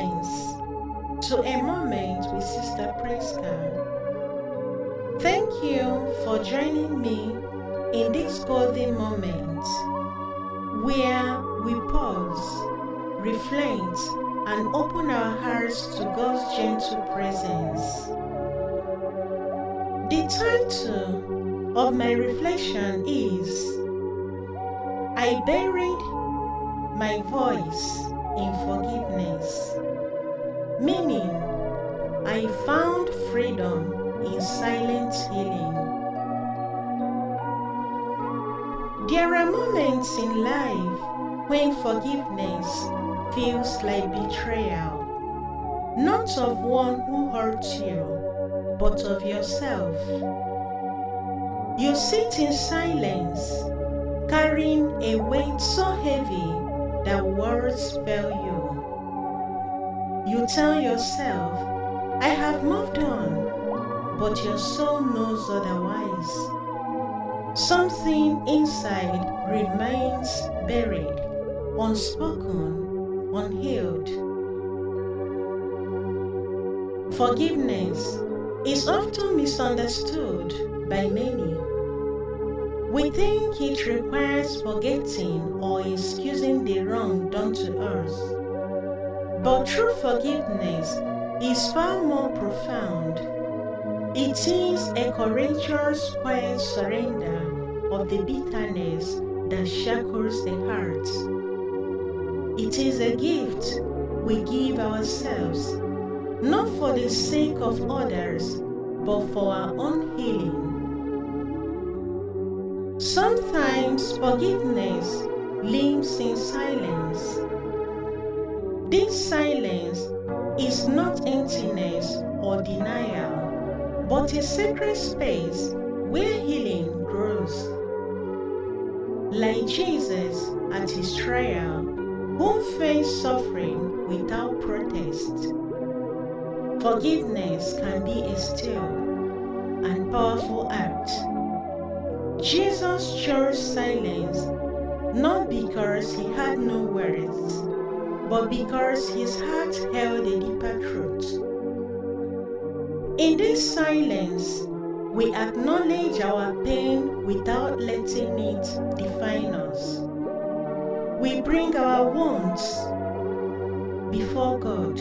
Greetings to A Moment with Sr Prisca. Thank you for joining me in this golden moment where we pause, reflect, and open our hearts to God's gentle presence. The title of my reflection is I Buried My Voice in Forgiveness, meaning I found freedom in silent healing. There are moments in life when forgiveness feels like betrayal, not of one who hurt you, but of yourself. You sit in silence, carrying a weight so heavy that words fail you. You tell yourself, I have moved on, but your soul knows otherwise. Something inside remains buried, unspoken, unhealed. Forgiveness is often misunderstood by many. We think it requires forgetting or excusing the wrong done to us. But true forgiveness is far more profound. It is a courageous, quiet surrender of the bitterness that shackles the heart. It is a gift we give ourselves, not for the sake of others, but for our own healing. Sometimes forgiveness lives in silence. This silence is not emptiness or denial, but a sacred space where healing grows. Like Jesus at his trial, who faced suffering without protest, forgiveness can be a still and powerful act. Jesus chose silence not because he had no words, but because his heart held a deeper truth. In this silence, we acknowledge our pain without letting it define us. We bring our wounds before God,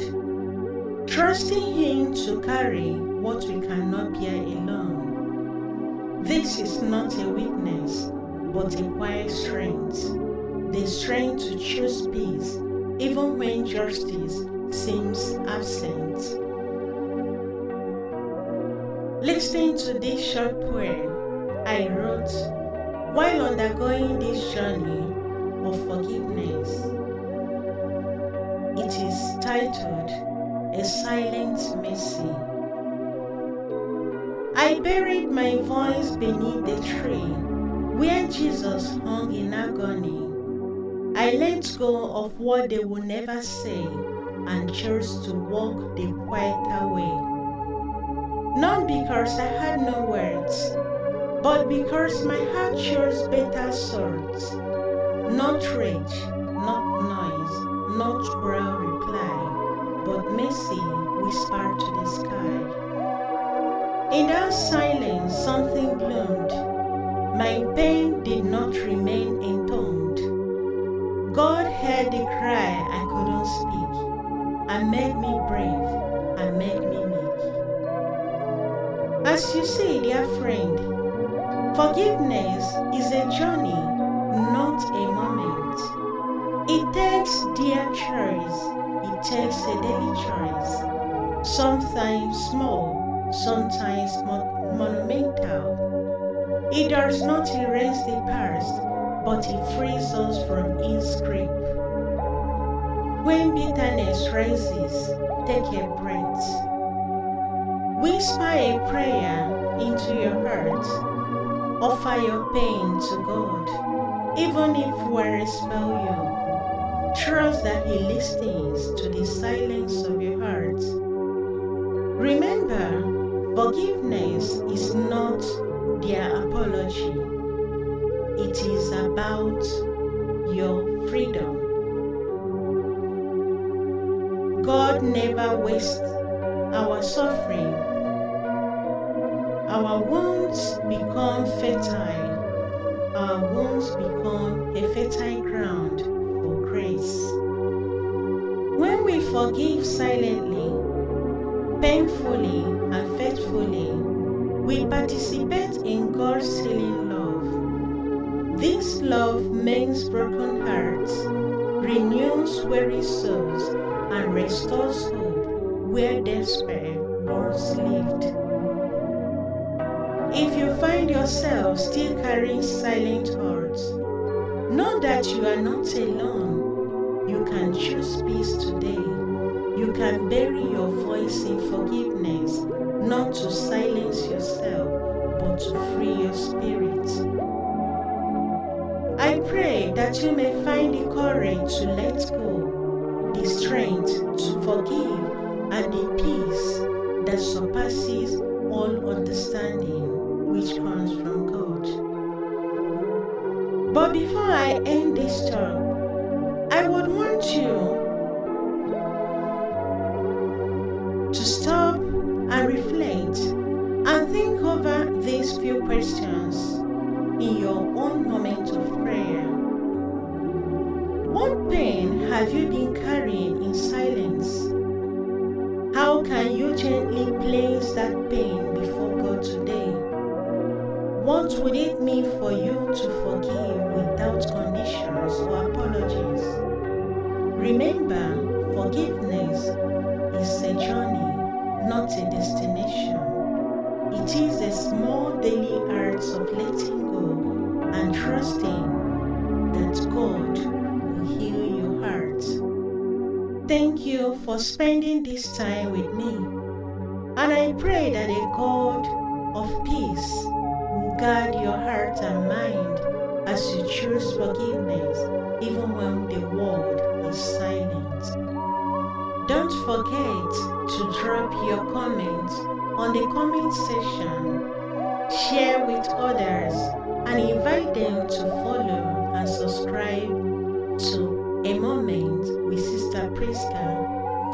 trusting Him to carry what we cannot bear alone. This is not a weakness, but a quiet strength. The strength to choose peace, even when justice seems absent. Listening to this short poem I wrote while undergoing this journey of forgiveness. It is titled, A Silent Mercy. I buried my voice beneath the tree where Jesus hung in agony. I let go of what they would never say and chose to walk the quieter way. Not because I had no words, but because my heart chose better swords. Not rage, not noise, not cruel reply, but mercy whispered to the sky. In that silence, something bloomed. My pain did not remain entombed. God heard the cry I couldn't speak, and made me brave, and made me meek. As you see, dear friend, forgiveness is a journey, not a moment. It takes dear choice, it takes a daily choice, sometimes small, sometimes monumental. It does not erase the past, but it frees us from its grip. When bitterness rises, take a breath. Whisper a prayer into your heart. Offer your pain to God, even if words fail you. Trust that He listens to the silence of your heart. Remember, forgiveness is not their apology. It is about your freedom. God never wastes our suffering. Our wounds become fertile. Our wounds become a fertile ground for grace. When we forgive silently, painfully, and faithfully, we participate in God's healing love. This love mends broken hearts, renews weary souls, and restores hope where despair once lived. If you find yourself still carrying silent hurts, know that you are not alone. You can choose peace today. You can bury your voice in forgiveness, not to silence yourself, but to free your spirit. I pray that you may find the courage to let go, the strength to forgive, and the peace that surpasses all understanding, which comes from God. But before I end this talk, I would want you to stop and reflect and think over these few questions in your own moment of prayer. What pain have you been carrying in silence? How can you gently place that pain before God today? What would it mean for you to forgive without conditions or apologies? Remember, forgiveness is a journey, not a destination. It is a small daily act of letting go and trusting that God will heal your heart. Thank you for spending this time with me, and I pray that a God of peace will guard your heart and mind as you choose forgiveness, even when the world is silent. Don't forget to drop your comments on the comment section, share with others, and invite them to follow and subscribe to A Moment with Sr Prisca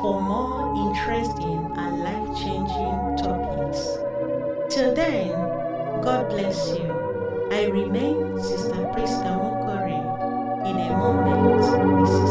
for more interesting and life-changing topics. Till then, God bless you. I remain Sr Prisca in A Moment with